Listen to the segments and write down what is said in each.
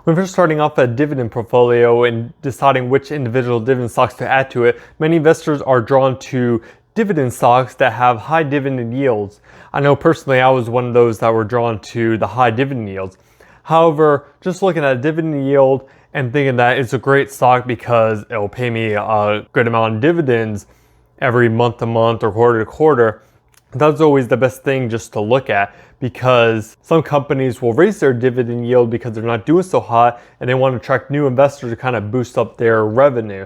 When first starting off a dividend portfolio and deciding which individual dividend stocks to add to it, many investors are drawn to dividend stocks that have high dividend yields. I know personally I was one of those that were drawn to the high dividend yields. However, just looking at dividend yield and thinking that it's a great stock because it will pay me a good amount of dividends every month to month or quarter to quarter, that's always the best thing just to look at, because some companies will raise their dividend yield because they're not doing so hot and they want to attract new investors to kind of boost up their revenue.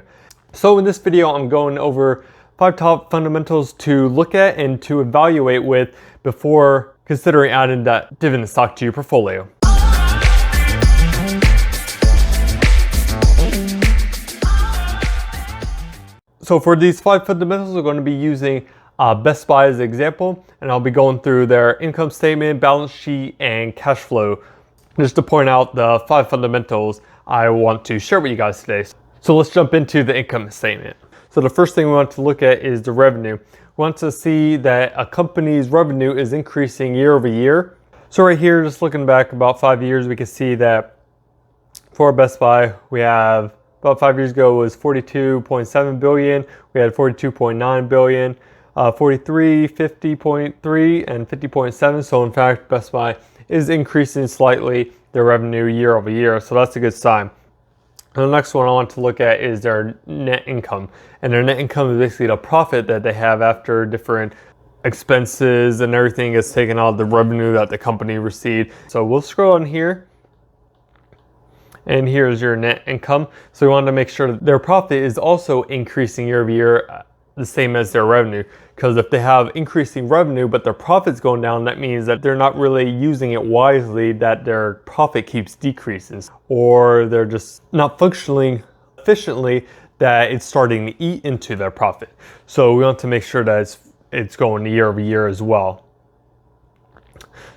So in this video, I'm going over 5 top fundamentals to look at and to evaluate with before considering adding that dividend stock to your portfolio. So for these 5 fundamentals, we're going to be using Best Buy as an example, and I'll be going through their income statement, balance sheet, and cash flow, just to point out the 5 fundamentals I want to share with you guys today. So let's jump into the income statement. So the first thing we want to look at is the revenue. We want to see that a company's revenue is increasing year over year. So right here, just looking back about 5 years, we can see that for Best Buy, we have about 5 years ago was 42.7 billion. We had 42.9 billion. 43, 50.3, and 50.7. So in fact, Best Buy is increasing slightly their revenue year over year. So that's a good sign. And the next one I want to look at is their net income. And their net income is basically the profit that they have after different expenses and everything is taken out of the revenue that the company received. So we'll scroll on here. And here's your net income. So we want to make sure that their profit is also increasing year over year, the same as their revenue. Because if they have increasing revenue but their profit's going down, that means that they're not really using it wisely, that their profit keeps decreasing, or they're just not functioning efficiently, that it's starting to eat into their profit. So we want to make sure that it's going year over year as well.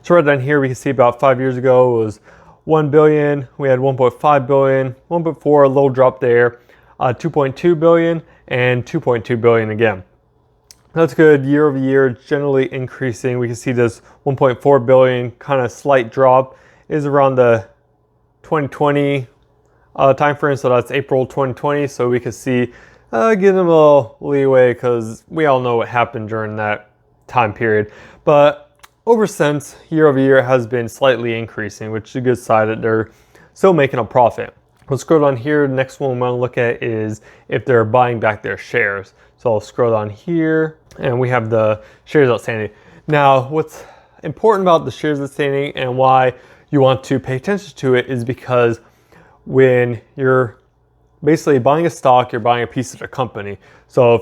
So right down here we can see about 5 years ago it was 1 billion, we had 1.5 billion, 1.4, a little drop there, 2.2 billion, and 2.2 billion again. That's good. Year over year, generally increasing. We can see this 1.4 billion kind of slight drop is around the 2020 time frame. So that's April 2020. So we can see give them a little leeway because we all know what happened during that time period. But over since, year over year has been slightly increasing, which is a good sign that they're still making a profit. Let's scroll down here. The next one we want to look at is if they're buying back their shares. So I'll scroll down here and we have the shares outstanding. Now, what's important about the shares outstanding and why you want to pay attention to it is because when you're basically buying a stock, you're buying a piece of the company. So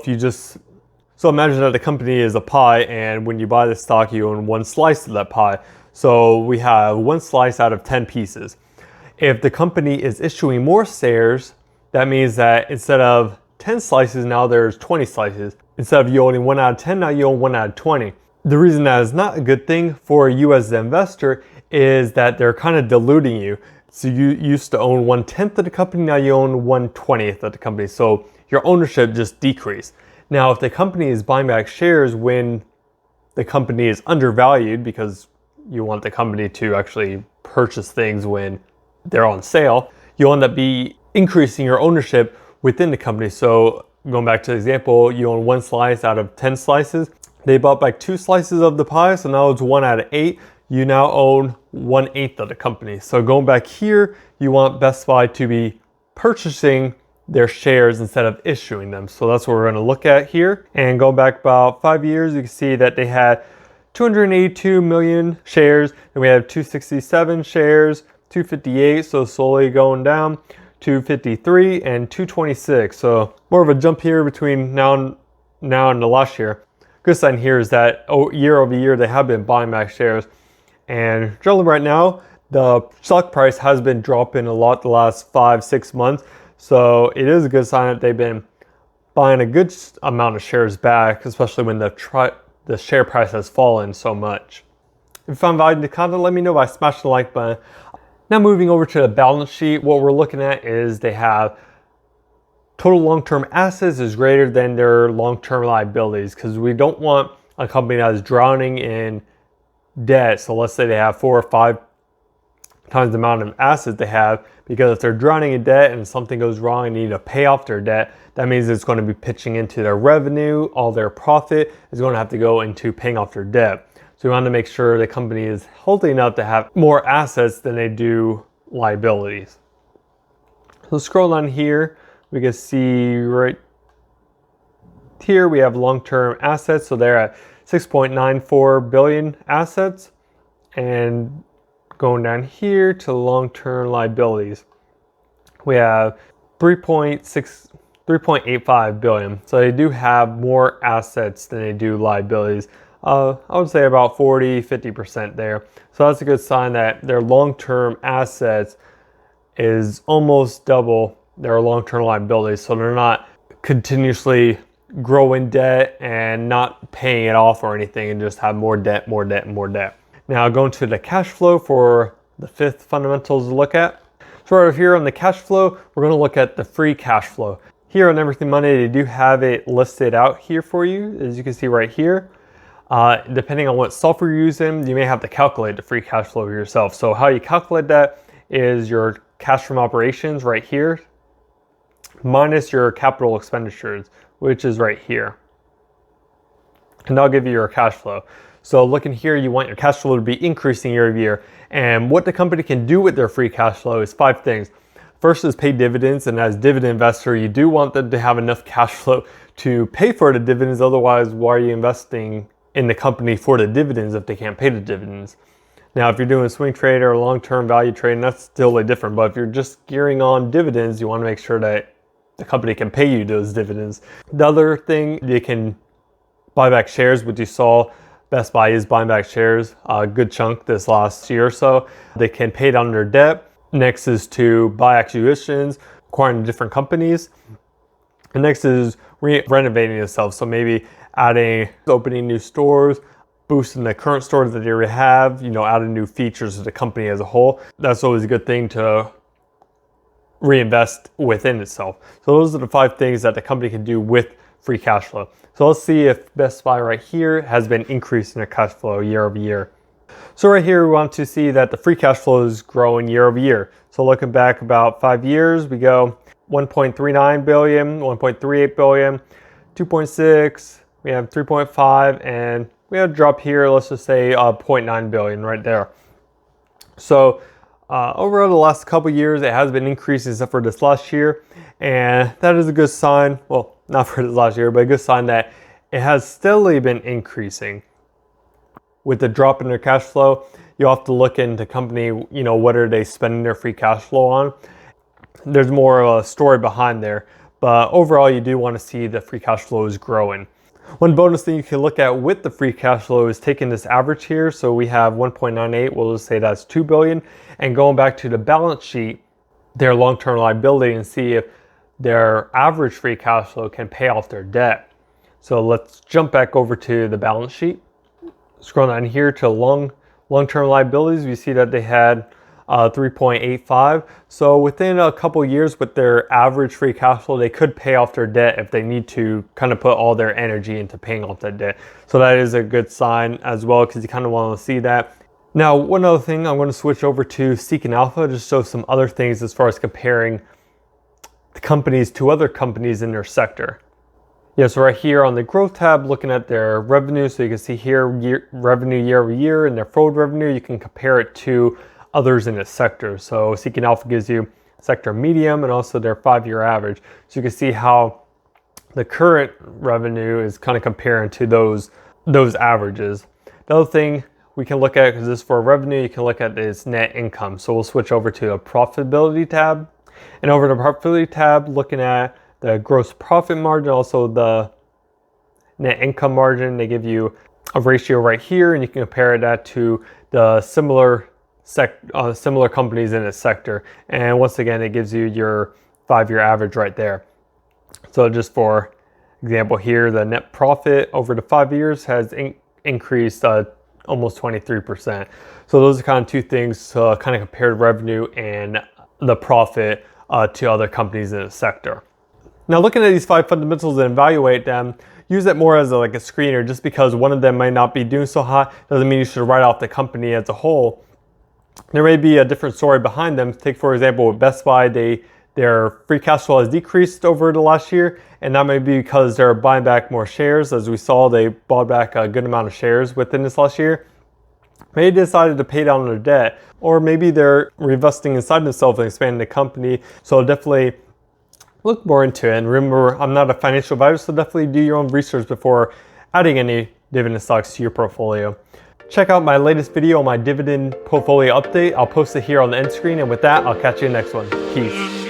imagine that the company is a pie, and when you buy the stock, you own one slice of that pie. So we have one slice out of 10 pieces. If the company is issuing more shares, that means that instead of 10 slices, now there's 20 slices. Instead of you owning 1 out of 10, now you own 1 out of 20. The reason that is not a good thing for you as the investor is that they're kind of diluting you. So you used to own 1/10 of the company, now you own 1/20 of the company. So your ownership just decreased. Now, if the company is buying back shares when the company is undervalued, because you want the company to actually purchase things when they're on sale, you'll end up increasing your ownership within the company. So going back to the example, you own 1 slice out of 10 slices. They bought back 2 slices of the pie, so now it's 1 out of 8. You now own 1/8 of the company. So going back here, you want Best Buy to be purchasing their shares instead of issuing them. So that's what we're going to look at here. And going back about 5 years, you can see that they had 282 million shares, and we have 267 shares, 258, so slowly going down, 253 and 226. So more of a jump here between now and the last year. Good sign here is that year over year they have been buying back shares, and generally right now the stock price has been dropping a lot the last 5-6 months. So it is a good sign that they've been buying a good amount of shares back, especially when the share price has fallen so much. If you found value in the content, let me know by smashing the like button. Now moving over to the balance sheet, what we're looking at is they have total long-term assets is greater than their long-term liabilities, because we don't want a company that is drowning in debt. So let's say they have 4 or 5 times the amount of assets they have, because if they're drowning in debt and something goes wrong and need to pay off their debt, that means it's going to be pitching into their revenue. All their profit is going to have to go into paying off their debt. So we want to make sure the company is healthy enough to have more assets than they do liabilities. So scroll down here, we can see right here we have long-term assets. So they're at 6.94 billion assets, and going down here to long-term liabilities, we have 3.85 billion. So they do have more assets than they do liabilities. I would say about 40-50% there. So that's a good sign that their long-term assets is almost double their long-term liabilities. So they're not continuously growing debt and not paying it off or anything, and just have more debt, more debt, and more debt. Now going to the cash flow for the fifth fundamentals to look at. So right here on the cash flow, we're going to look at the free cash flow. Here on Everything Money, they do have it listed out here for you, as you can see right here. Depending on what software you're using, you may have to calculate the free cash flow yourself. So how you calculate that is your cash from operations right here, minus your capital expenditures, which is right here. And that'll give you your cash flow. So looking here, you want your cash flow to be increasing year over year. And what the company can do with their free cash flow is 5 things. First is pay dividends, and as dividend investor, you do want them to have enough cash flow to pay for the dividends. Otherwise, why are you investing in the company for the dividends if they can't pay the dividends? Now, if you're doing swing trade or long-term value trading, that's still different. But if you're just gearing on dividends, you want to make sure that the company can pay you those dividends. The other thing, they can buy back shares, which you saw Best Buy is buying back shares a good chunk this last year or so. They can pay down their debt. Next is to buy acquisitions, acquiring different companies. And next is renovating itself. So maybe opening new stores, boosting the current stores that they already have, adding new features to the company as a whole. That's always a good thing to reinvest within itself. So those are the 5 things that the company can do with free cash flow. So let's see if Best Buy right here has been increasing their cash flow year over year. So right here, we want to see that the free cash flow is growing year over year. So looking back about 5 years, we go 1.39 billion, 1.38 billion, 2.6, we have 3.5, and we have a drop here, let's just say 0.9 billion right there. So over the last couple years, it has been increasing except for this last year. And that is a good sign. Well, not for this last year, but a good sign that it has steadily been increasing. With the drop in their cash flow, you have to look into company, what are they spending their free cash flow on? There's more of a story behind there. But overall, you do want to see the free cash flow is growing. One bonus thing you can look at with the free cash flow is taking this average here. So we have 1.98, we'll just say that's 2 billion. And going back to the balance sheet, their long-term liability, and see if their average free cash flow can pay off their debt. So let's jump back over to the balance sheet. Scroll down here to long-term liabilities, we see that they had 3.85. So within a couple years with their average free cash flow, they could pay off their debt if they need to kind of put all their energy into paying off that debt. So that is a good sign as well, because you kind of want to see that. Now, one other thing, I'm going to switch over to Seeking Alpha to show some other things as far as comparing the companies to other companies in their sector. Yeah, so right here on the growth tab, looking at their revenue, so you can see here revenue year over year, and their forward revenue, you can compare it to others in the sector. So Seeking Alpha gives you sector medium and also their 5-year average. So you can see how the current revenue is kind of comparing to those averages. The other thing we can look at, because this is for revenue, you can look at is net income. So we'll switch over to a profitability tab. And over the profitability tab, looking at the gross profit margin, also the net income margin, they give you a ratio right here, and you can compare that to the similar companies in a sector. And once again, it gives you your 5-year average right there. So just for example here, the net profit over the 5 years has increased almost 23%. So those are kind of 2 things to kind of compare revenue and the profit to other companies in the sector. Now looking at these 5 fundamentals and evaluate them, use it more as a screener. Just because one of them might not be doing so hot doesn't mean you should write off the company as a whole. there may be a different story behind them. Take, for example, with Best Buy, their free cash flow has decreased over the last year, and that may be because they're buying back more shares. As we saw, they bought back a good amount of shares within this last year. Maybe they decided to pay down their debt, or maybe they're reinvesting inside themselves and expanding the company. So definitely look more into it. And remember, I'm not a financial advisor, so definitely do your own research before adding any dividend stocks to your portfolio. Check out my latest video on my dividend portfolio update. I'll post it here on the end screen. And with that, I'll catch you in the next one. Peace.